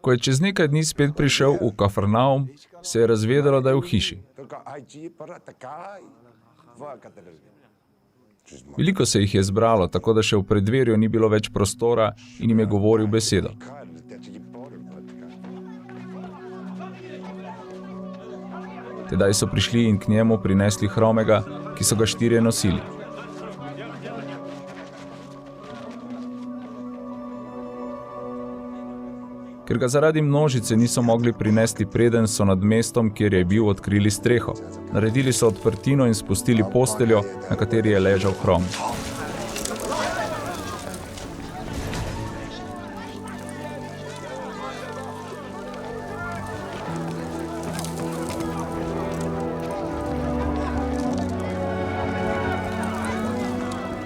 Ko je čez nekaj dni spet prišel v Kafarnaum, se je razvedelo, da je v hiši. Veliko se jih je zbralo, tako da še v preddverju ni bilo več prostora in jim je govoril besedo. Tedaj so prišli in k njemu prinesli hromega, ki so ga 4 nosili. Ker ga zaradi množice niso mogli prinesti preden, so nad mestom, kjer je bil, odkrili streho. Naredili so odprtino in spustili posteljo, na kateri je ležal hrom.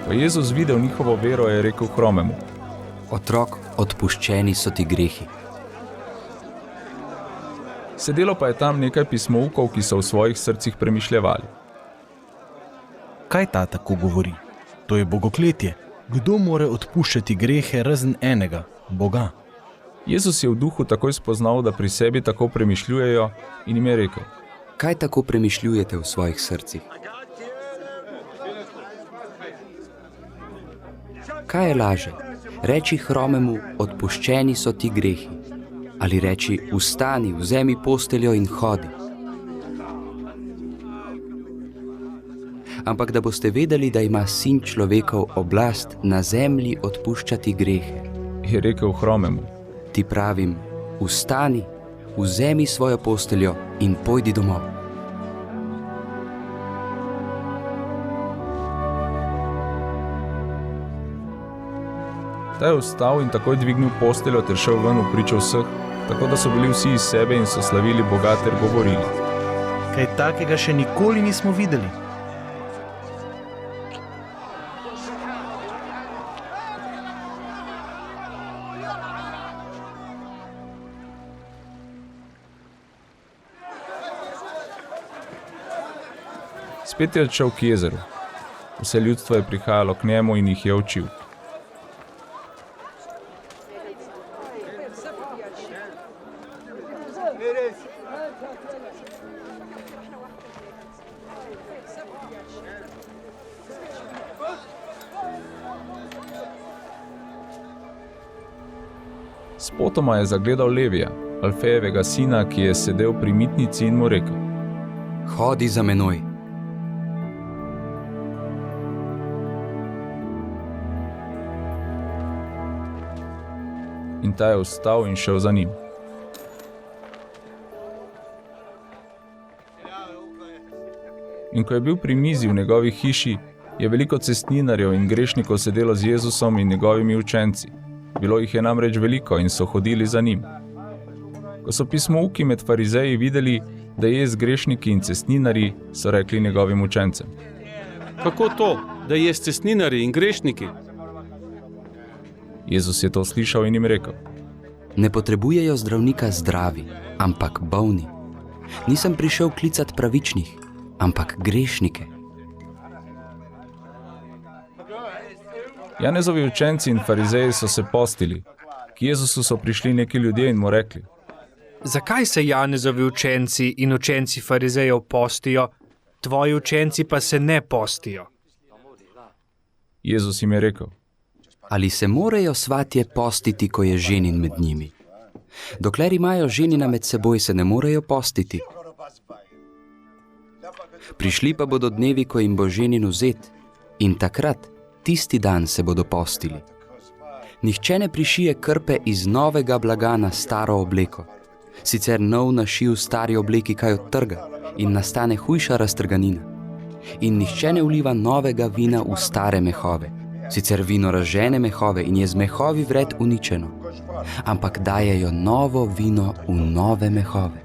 Ko je Jezus videl njihovo vero, je rekel hromemu: Otrok, odpuščeni so ti grehi. Sedelo pa je tam nekaj pismoukov, ki so v svojih srcih premišljevali. Kaj ta tako govori? To je bogokletje. Kdo more odpuščati grehe razen enega, Boga? Jezus je v duhu takoj spoznal, da pri sebi tako premišljujejo in jim je rekel: Kaj tako premišljujete v svojih srcih? Kaj je laže? Reči hromemu, odpuščeni so ti grehi. Ali reči, vstani, vzemi posteljo in hodi. Ampak da boste vedeli, da ima Sin človekov oblast na zemlji odpuščati grehe. Je rekel hromemu: Ti pravim, vstani, vzemi svojo posteljo in pojdi domov. Ta je vstal in takoj dvignil posteljo ter šel ven v pričo vseh, tako da so bili vsi iz sebe in so slavili Boga ter govorili: Kaj takega še nikoli nismo videli. Spet je odšel k jezeru. Vse ljudstvo je prihajalo k njemu in jih je učil. Spotoma je zagledal Levija, Alfejevega sina, ki je sedel pri mitnici in mu rekel: Hodi za menoj. In ta je vstal in šel za njim. In ko je bil pri mizi v njegovi hiši, je veliko cestninarjev in grešnikov sedelo z Jezusom in njegovimi učenci. Bilo jih je namreč veliko in so hodili za njim. Ko so pismouki med farizeji videli, da je z grešniki in cestninarji, so rekli njegovim učencem: Kako to, da je s cestninarji in grešniki? Jezus je to slišal in jim rekel: Ne potrebujejo zdravnika zdravi, ampak bolni. Nisem prišel klicat pravičnih, ampak grešnike. Janezovi učenci in farizeji so se postili. K Jezusu so prišli neki ljudje in mu rekli: Zakaj se Janezovi učenci in učenci farizejev postijo, tvoji učenci pa se ne postijo? Jezus jim je rekel: Ali se morajo svatje postiti, ko je ženin med njimi? Dokler imajo ženina med seboj, se ne morejo postiti. Prišli pa bodo dnevi, ko jim bo ženin vzet, in takrat, tisti dan se bodo postili. Nihče ne prišije krpe iz novega blaga na staro obleko. Sicer nov naši v stari obleki kaj odtrga in nastane hujša raztrganina. In nihče ne vliva novega vina v stare mehove. Sicer vino razžene mehove in je z mehovi vred uničeno. Ampak dajejo novo vino v nove mehove.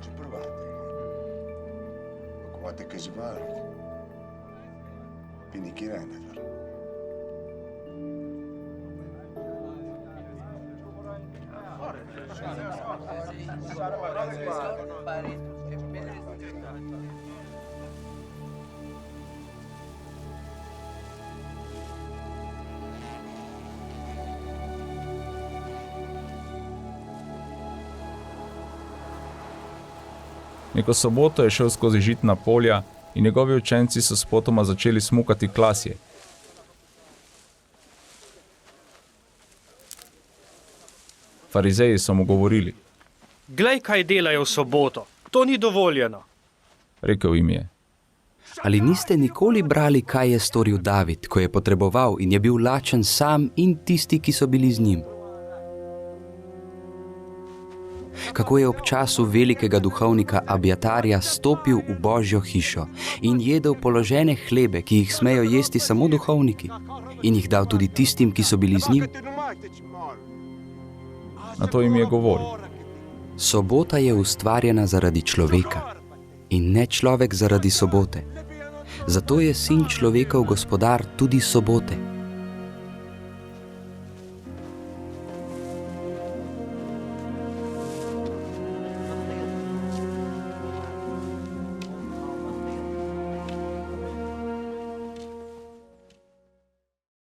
Neko soboto je šel skozi žitna polja in njegovi učenci so spotoma začeli smukati klasje. Farizeji so mu govorili, Glej, kaj delajo v soboto. To ni dovoljeno. rekel jim je, Ali niste nikoli brali, kaj je storil David, ko je potreboval in je bil lačen sam in tisti, ki so bili z njim? Kako je ob času velikega duhovnika Abjatarja stopil v Božjo hišo in jedel položene hlebe, ki jih smejo jesti samo duhovniki, in jih dal tudi tistim, ki so bili z njim? na to jim je govoril. Sobota je ustvarjena zaradi človeka in ne človek zaradi sobote. Zato je sin človekov gospodar tudi sobote.